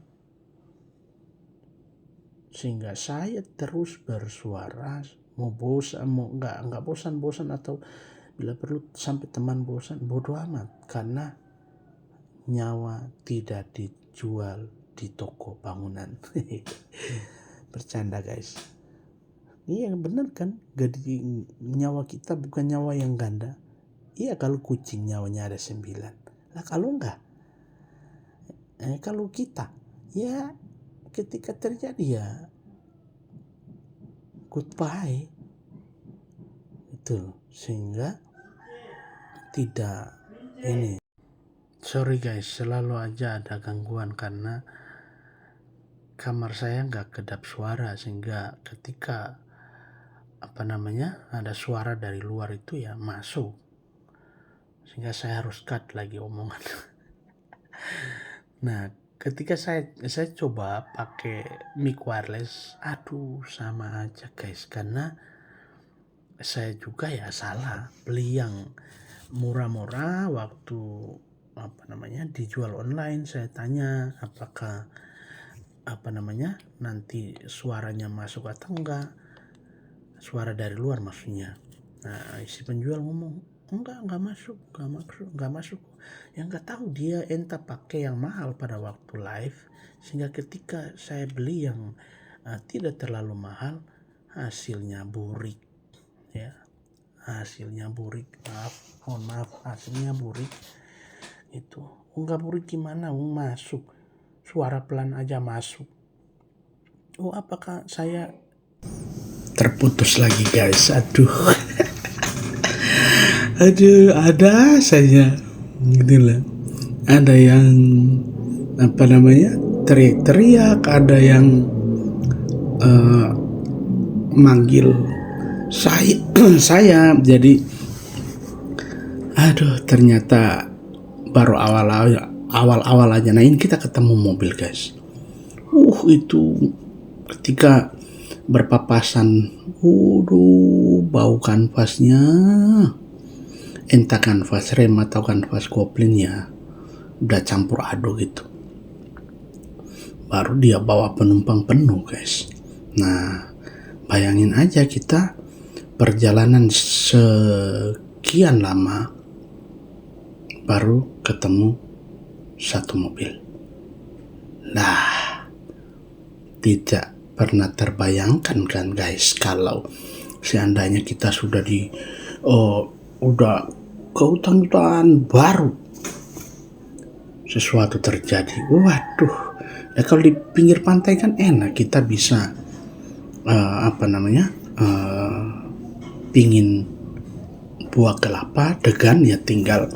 sehingga saya terus bersuara, mau nggak bosan atau bila perlu sampai teman bosan, bodoh amat, karena nyawa tidak dijual di toko bangunan. Bercanda guys. Ini yang benar kan, nyawa kita bukan nyawa yang ganda. Iya kalau kucing nyawanya ada 9. Lah kalau enggak, Kalau kita ya ketika terjadi ya goodbye itu, sehingga tidak ini. Sorry guys, selalu aja ada gangguan karena kamar saya nggak kedap suara, sehingga ketika ada suara dari luar itu ya masuk, sehingga saya harus cut lagi omongan. Nah, ketika saya coba pakai mic wireless, aduh sama aja guys, karena saya juga ya salah beli yang murah-murah waktu dijual online. Saya tanya apakah nanti suaranya masuk atau enggak, suara dari luar maksudnya. Nah, si penjual ngomong enggak masuk. Yang nggak tahu dia entah pakai yang mahal pada waktu live, sehingga ketika saya beli yang tidak terlalu mahal, hasilnya burik ya. Hasilnya burik, mohon maaf, hasilnya burik. Itu enggak burik gimana, masuk suara pelan aja masuk. Apakah saya terputus lagi guys, aduh. Ada saja gitulah, ada yang teriak-teriak, ada yang manggil saya. Jadi ternyata baru awal aja. Nah, ini kita ketemu mobil guys. Itu ketika berpapasan, bau kanvasnya, entah kanvas rem atau kanvas kopling-nya udah campur aduk gitu. Baru dia bawa penumpang penuh guys. Nah, bayangin aja kita perjalanan sekian lama baru ketemu satu mobil. Nah, tidak pernah terbayangkan kan guys, kalau seandainya kita sudah udah ke hutan-hutan baru sesuatu terjadi. Waduh, ya kalau di pinggir pantai kan enak, kita bisa pingin buah kelapa degan ya tinggal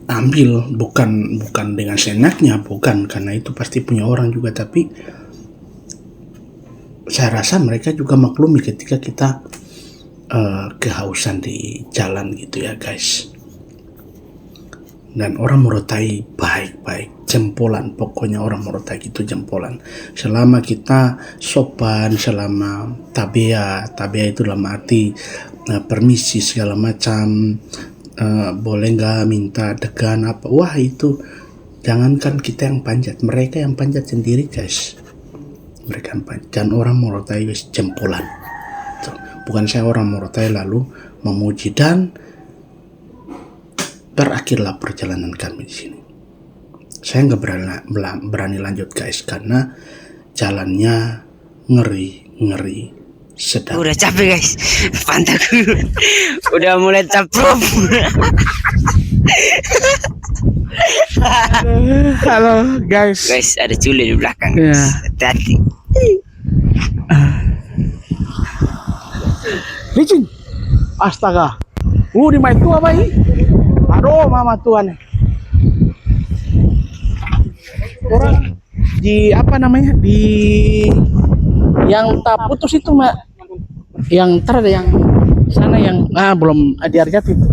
ambil, bukan dengan senaknya, bukan, karena itu pasti punya orang juga. Tapi saya rasa mereka juga maklumi ketika kita kehausan di jalan gitu ya guys. Dan orang Morotai baik-baik, jempolan, pokoknya orang Morotai itu jempolan. Selama kita sopan, selama tabea itu dalam arti permisi segala macam, boleh nggak minta degan apa, wah itu jangankan kita yang panjat, mereka yang panjat sendiri guys. Mereka yang panjat. Dan orang Morotai wis jempolan. Bukan saya orang Morotai lalu memuji, dan berakhirlah perjalanan kami di sini. Saya nggak berani lanjut guys, karena jalannya ngeri sedap. Udah capek guys, pantatku udah mulai caprop. Halo guys. Guys, ada cule di belakang. Ya. Hati-hati. Licin, astaga, di main tua bayi, aduh mama tuan, orang di yang tak putus itu mak, yang ada yang sana yang belum di Arjati itu,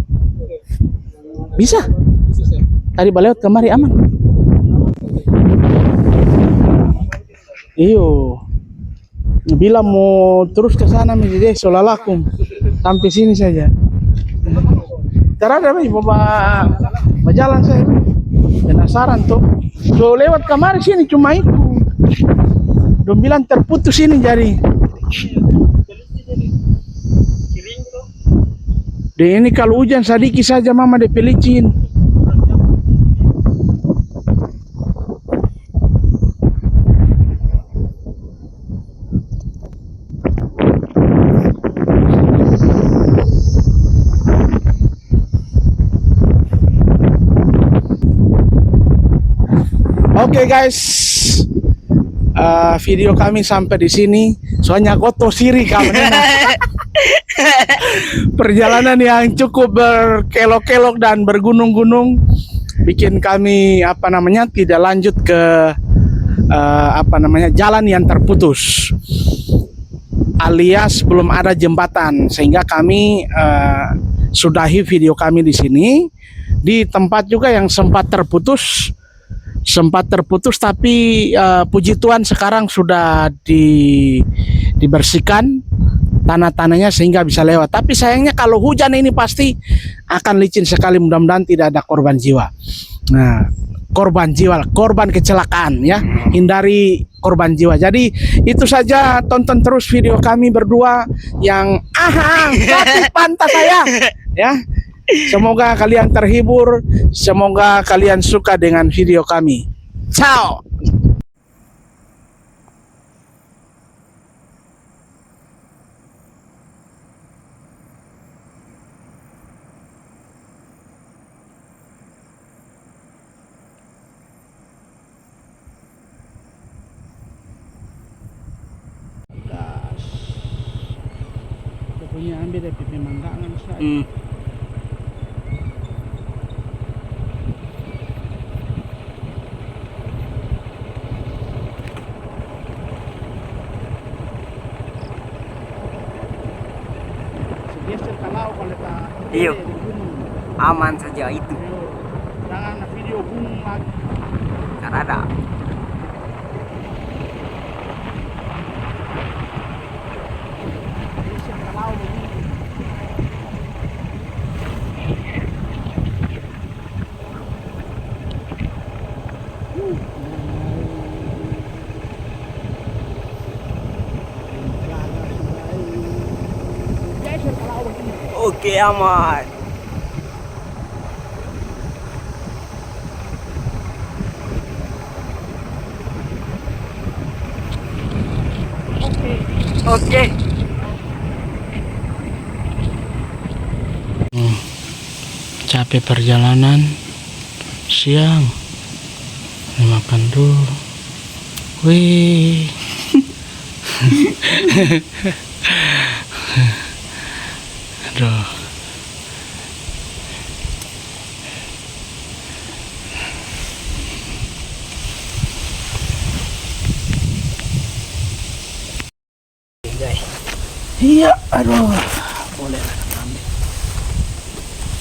bisa, tadi balik kemari aman, iyo. Bila mau terus ke sana menjadi solalakum sampai sini saja. Terada mau berjalan saya. Penasaran tuh. So lewat kamar sini cuma itu. Dong bilang terputus ini jadi. Ini kalau hujan sedikit saja mama pelicin. Oke guys, video kami sampai di sini. Soalnya koto siri kami. Perjalanan yang cukup berkelok-kelok dan bergunung-gunung bikin kami tidak lanjut ke jalan yang terputus, alias belum ada jembatan, sehingga kami sudahi video kami di sini di tempat juga yang sempat terputus tapi puji Tuhan sekarang sudah dibersihkan tanah-tanahnya sehingga bisa lewat. Tapi sayangnya kalau hujan ini pasti akan licin sekali, mudah-mudahan tidak ada korban jiwa. Nah, korban kecelakaan ya, hindari korban jiwa. Jadi itu saja, tonton terus video kami berdua yang tapi pantas saya ya. Semoga kalian terhibur, semoga kalian suka dengan video kami. Ciao. Pokoknya ambil dari pipi manggangan saya. Iya, aman saja itu. Jangan video gunung lagi. Karena ada. Oke, aman. Oke. Capek perjalanan siang. Ini makan dulu. Wih. Aduh. Iya, aduh. Boleh ambil.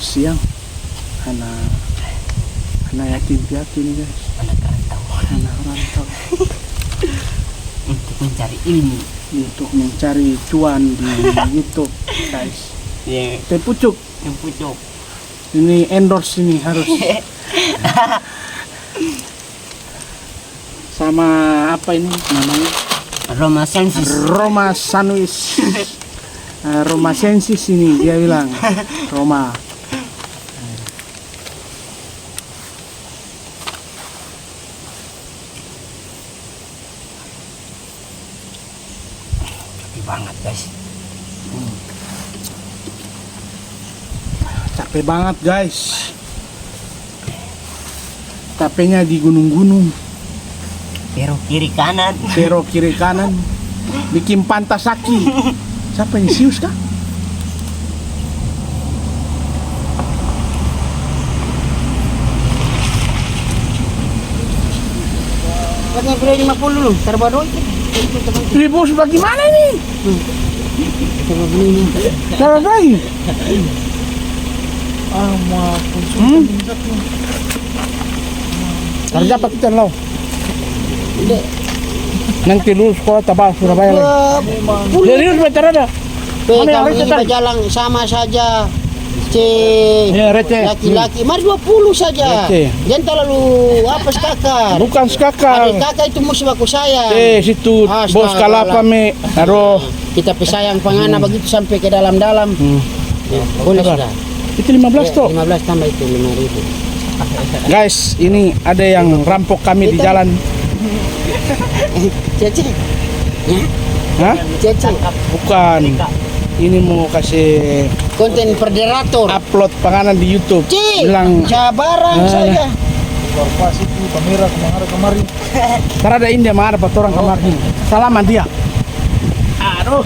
Siang. Anak yatim piatu nih guys. Anak rantau. Untuk mencari ilmu, Untuk mencari cuan di YouTube guys. yang Teh pucuk. pucuk. Ini endorse ini harus. Sama apa ini namanya? Roma sensis. Roma Sanuis. Roma sensis ini dia bilang. Roma. Capek banget guys. Capek banget guys. Capeknya di gunung-gunung. Belok kiri kanan. Belok kiri kanan. Bikin pantas saki. Siapa yang sius kah? Katanya beli 50 dulu, terbaru. Beli bos bagaimana ini? Cara lagi. Kerja apa kita lo? Nanti lulus sekolah tabah Surabaya lagi. Serius pacar ada? Kamu ini berjalan sama saja. Ya, receh. Laki-laki, mari 20 saja. Receh. Jangan terlalu apa skakar. Bukan skakar. Adik kakak itu musuh aku sayang. Situ bos kalapa me. Aduh. Kita pesayang pangana begitu sampai ke dalam-dalam. Boleh sudah. Itu 15 toh. 15 tambah itu 5.000. Guys, ini ada yang rampok kami di jalan. Cece. Hah? Cece. Bukan. Ini mau kasih Konten moderator. upload panganan di YouTube. Ci, Bilang sabaran saja. keluar pas itu kamera kemana kemari. Karena ada India mah ada orang kamar ini. Salaman dia. Aduh.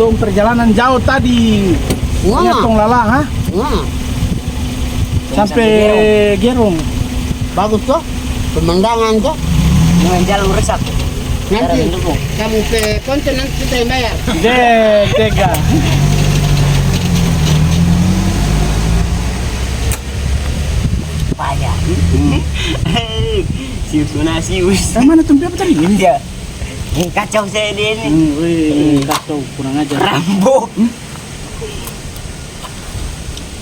Tung perjalanan jauh tadi. Wah. Lihat tong lala, ha? Wah, Sampai Gerung. bagus tuh. Pemandangan tuh. Dengan jalan rusak. Nanti kamu ke konten nanti kita yang bayar. Tega. Payah. Sius mana sius. Yang mana tuh apa tadi? Ini. Dia. Yang kacau saya dia ini. Wih, kacau kurang aja. Rambo.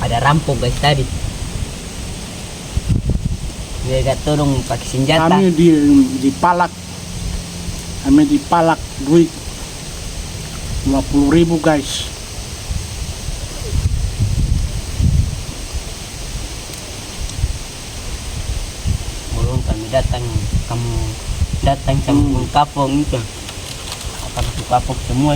Ada rampok guys tadi. Dia gak tolong pakai senjata. Kami dipalak. Kami dipalak duit 50.000 guys. Belum kami datang, kamu datang sama kapong itu. Apa itu kapong semua?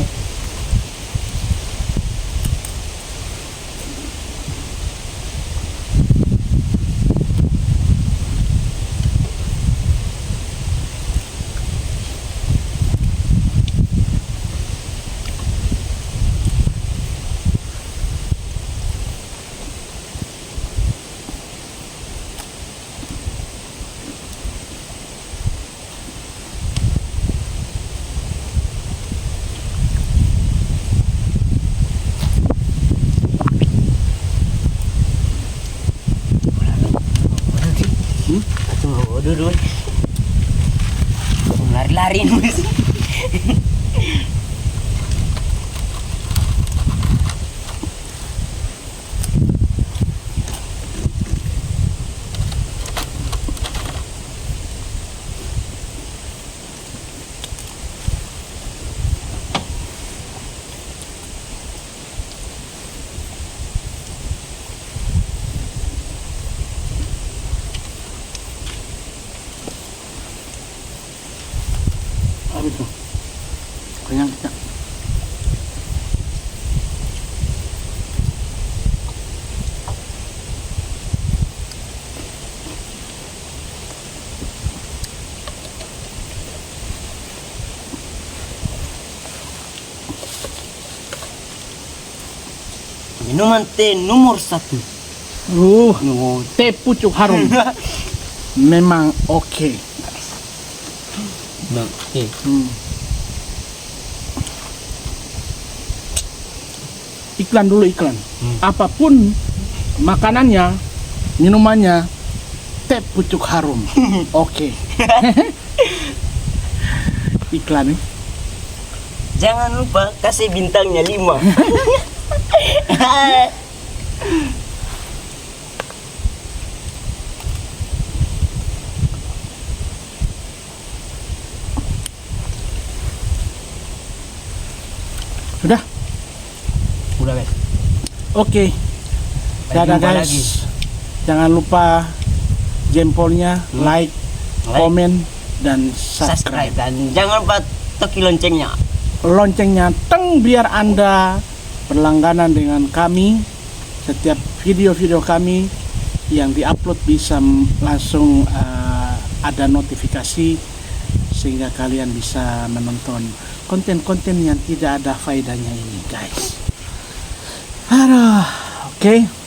Dulu lari-lari nulis. Apa itu? Kenyang. Minuman teh nomor 1. Teh pucuk harum. Memang oke. Oke. Iklan dulu iklan. Apapun makanannya, minumannya, teh pucuk harum. Oke. Iklan nih. Jangan lupa kasih bintangnya 5. Sudah? Udah guys. Oke. Dadah jumpa guys. lagi. Jangan lupa jempolnya, like, Like. komen, dan Subscribe subscribe. dan jangan lupa toki loncengnya. Loncengnya teng biar Anda berlangganan dengan kami. Setiap video-video kami yang diupload bisa langsung ada notifikasi sehingga kalian bisa menonton konten-konten yang tidak ada faedahnya ini guys. Aduh, oke.